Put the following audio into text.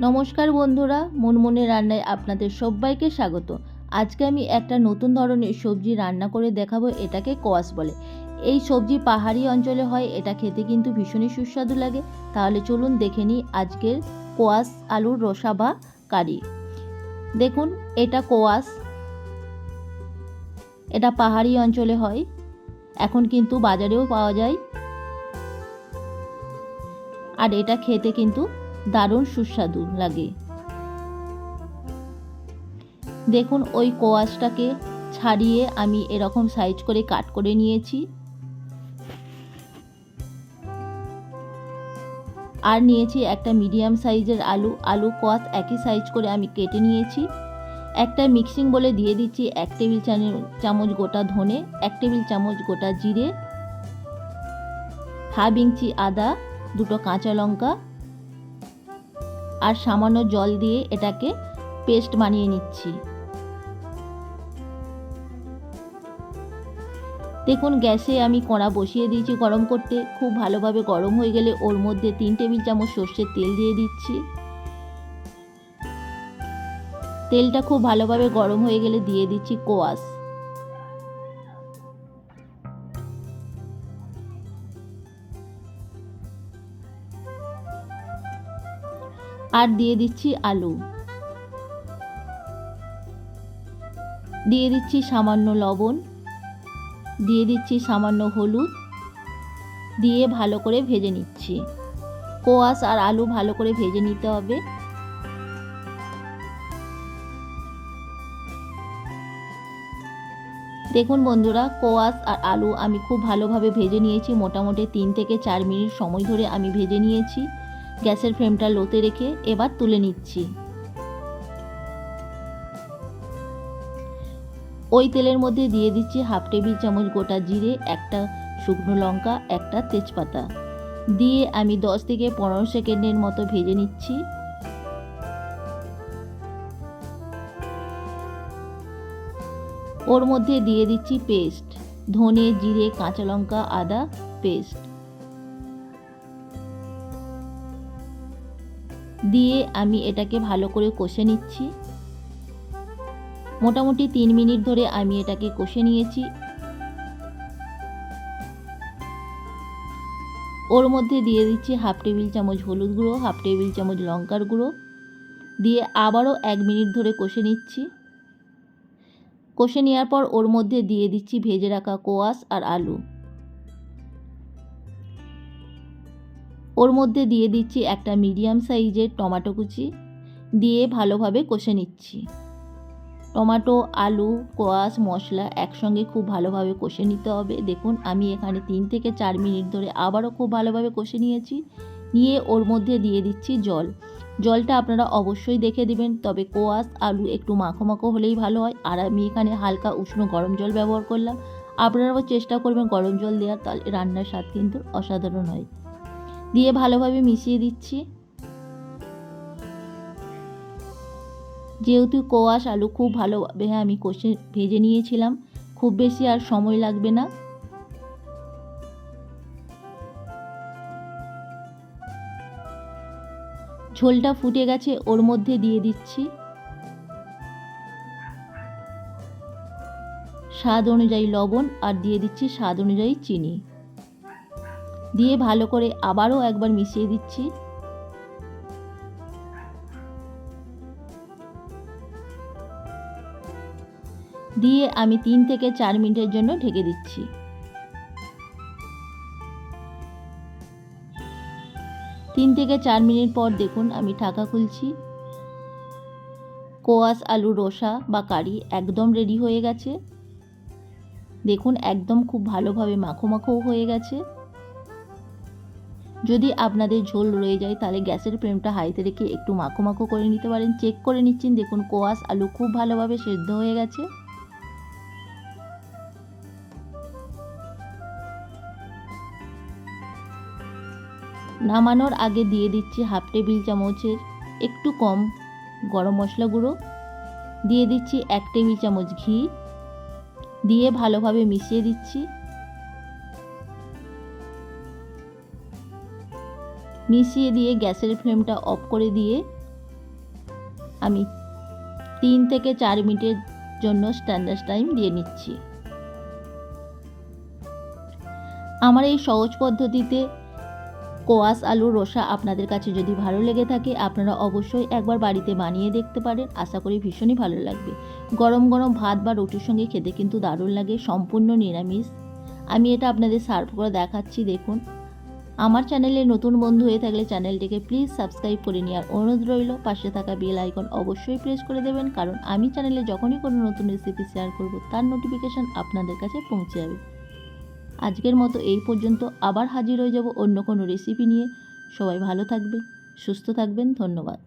নমস্কার বন্ধুরা, মুনমুনের রান্নায় আপনাদের সবাইকে স্বাগত। আজকে আমি একটা নতুন ধরনের সবজি রান্না করে দেখাবো। এটাকে কোয়াশ বলে। এই সবজি পাহাড়ি অঞ্চলে হয়। এটা খেতে কিন্তু ভীষণই সুস্বাদু লাগে। তাহলে চলুন দেখে নিই আজকের কোয়াশ আলুর রসা বা কারি। দেখুন, এটা কোয়াশ, এটা পাহাড়ি অঞ্চলে হয়। এখন কিন্তু বাজারেও পাওয়া যায়। আর এটা খেতে কিন্তু দারুণ সুস্বাদু লাগে। দেখুন, ওই কোয়াশটাকে ছাড়িয়ে আমি এরকম সাইজ করে কাট করে নিয়েছি। আর নিয়েছি একটা মিডিয়াম সাইজের আলু কোয়াশ একই সাইজ করে আমি কেটে নিয়েছি। একটা মিক্সিং বলে দিয়ে দিচ্ছি 1 টেবিল চামচ গোটা ধনে, 1 টেবিল চামচ গোটা জিরে, হাফ ইঞ্চি আদা, 2টো কাঁচা লঙ্কা আর সামান্য জল দিয়ে এটাকে পেস্ট বানিয়ে নিচ্ছি। দেখুন, গ্যাসে আমি কড়া বসিয়ে দিয়েছি গরম করতে। খুব ভালোভাবে গরম হয়ে গেলে ওর মধ্যে 3 টেবিল চামচ সর্ষের তেল দিয়ে দিচ্ছি। তেলটা খুব ভালোভাবে গরম হয়ে গেলে দিয়ে দিচ্ছি কোয়াশ। আর দিয়ে দিচ্ছি আলু, দিয়ে দিচ্ছি সামান্য লবণ, দিয়ে দিচ্ছি সামান্য হলুদ, দিয়ে ভালো করে ভেজে নিচ্ছি। কোয়াশ আর আলু ভালো করে ভেজে নিতে হবে। দেখুন বন্ধুরা, কোয়াশ আর আলু আমি খুব ভালোভাবে ভেজে নিয়েছি। মোটামুটি 3 থেকে 4 মিনিট সময় ধরে আমি ভেজে নিয়েছি। গ্যাসের ফ্লেমটা লোতে রেখে এবার তুলে নিচ্ছি। ওই তেলের মধ্যে দিয়ে দিচ্ছি হাফ টেবিল চামচ গোটা জিরে, একটা শুকনো লঙ্কা, একটা তেজপাতা দিয়ে আমি 10 থেকে 15 সেকেন্ডের মতো ভেজে নিচ্ছি। ওর মধ্যে দিয়ে দিচ্ছি পেস্ট, ধনে, জিরে, কাঁচা লঙ্কা, আদা পেস্ট দিয়ে আমি এটাকে ভালো করে কষে নিচ্ছি। মোটামুটি 3 মিনিট ধরে আমি এটাকে কষে নিয়েছি। ওর মধ্যে দিয়ে দিচ্ছি হাফ টেবিল চামচ হলুদ গুঁড়ো, হাফ টেবিল চামচ লঙ্কার গুঁড়ো দিয়ে আবারও 1 মিনিট ধরে কষে নিচ্ছি। কষে নেওয়ার পর ওর মধ্যে দিয়ে দিচ্ছি ভেজে রাখা কোয়াশ আর আলু। ওর মধ্যে দিয়ে দিচ্ছি একটা মিডিয়াম সাইজের টমেটো কুচি দিয়ে ভালোভাবে কষে নিচ্ছি। টমেটো, আলু, কোয়াশ, মশলা একসঙ্গে খুব ভালোভাবে কষে নিতে হবে। দেখুন, আমি এখানে 3 থেকে 4 মিনিট ধরে আবারও খুব ভালোভাবে কষে নিয়েছি। নিয়ে ওর মধ্যে দিয়ে দিচ্ছি জল। জলটা আপনারা অবশ্যই দেখে দিবেন, তবে কোয়াশ আলু একটু মাখো মাখো হলেই ভালো হয়। আর আমি এখানে হালকা উষ্ণ গরম জল ব্যবহার করলাম। আপনারাও চেষ্টা করবেন গরম জল দেওয়ার, তাহলে রান্নার স্বাদ কিন্তু অসাধারণ হয়। দিয়ে ভালোভাবে মিশিয়ে দিচ্ছি। যেহেতু কোয়াশ আলু খুব ভালোভাবে আমি কষে ভেজে নিয়েছিলাম, খুব বেশি আর সময় লাগবে না। ঝোলটা ফুটে গেছে, ওর মধ্যে দিয়ে দিচ্ছি স্বাদ অনুযায়ী লবণ আর দিয়ে দিচ্ছি স্বাদ অনুযায়ী চিনি দিয়ে ভালো করে আবারও একবার মিশিয়ে দিচ্ছি। দিয়ে আমি 3 থেকে 4 মিনিটের জন্য ঢেকে দিচ্ছি। 3 থেকে 4 মিনিট পর দেখুন আমি ঢাকা খুলছি। কোয়াশ আলু রসা বা কারি একদম রেডি হয়ে গেছে। দেখুন, একদম খুব ভালোভাবে মাখো মাখো হয়ে গেছে। যদি আপনাদের ঝোল রয়ে যায় তাহলে গ্যাসের ফ্লেমটা হাইতে রেখে একটু মাখো মাখো করে নিতে পারেন। চেক করে নিচ্ছেন। দেখুন, কোয়াশ আলু খুব ভালোভাবে সেদ্ধ হয়ে গেছে। নামানোর আগে দিয়ে দিচ্ছি হাফ টেবিল চামচের একটু কম গরম মশলা গুঁড়ো, দিয়ে দিচ্ছি 1 টেবিল চামচ ঘি দিয়ে ভালোভাবে মিশিয়ে দিচ্ছি। মিশিয়ে দিয়ে গ্যাসের ফ্লেমটা অফ করে দিয়ে আমি 3 থেকে 4 মিনিটের জন্য স্ট্যান্ডার্ড টাইম দিয়ে নিচ্ছি। আমার এই সহজ পদ্ধতিতে কোয়াশ আলুর রসা আপনাদের কাছে যদি ভালো লেগে থাকে আপনারা অবশ্যই একবার বাড়িতে বানিয়ে দেখতে পারেন। আশা করি ভীষণই ভালো লাগবে। গরম গরম ভাত বা রুটির সঙ্গে খেতে কিন্তু দারুণ লাগে, সম্পূর্ণ নিরামিষ। আমি এটা আপনাদের সার্ভ করে দেখাচ্ছি। দেখুন, আমার চ্যানেলে নতুন বন্ধু হয়ে থাকলে চ্যানেলটিকে প্লিজ সাবস্ক্রাইব করে নেওয়ার অনুরোধ রইল। পাশে থাকা বেল আইকন অবশ্যই প্রেস করে দেবেন, কারণ আমি চ্যানেলে যখনই কোনো নতুন রেসিপি শেয়ার করব তার নোটিফিকেশান আপনাদের কাছে পৌঁছে যাবে। আজকের মতো এই পর্যন্ত, আবার হাজির হয়ে যাব অন্য কোনো রেসিপি নিয়ে। সবাই ভালো থাকবেন, সুস্থ থাকবেন। ধন্যবাদ।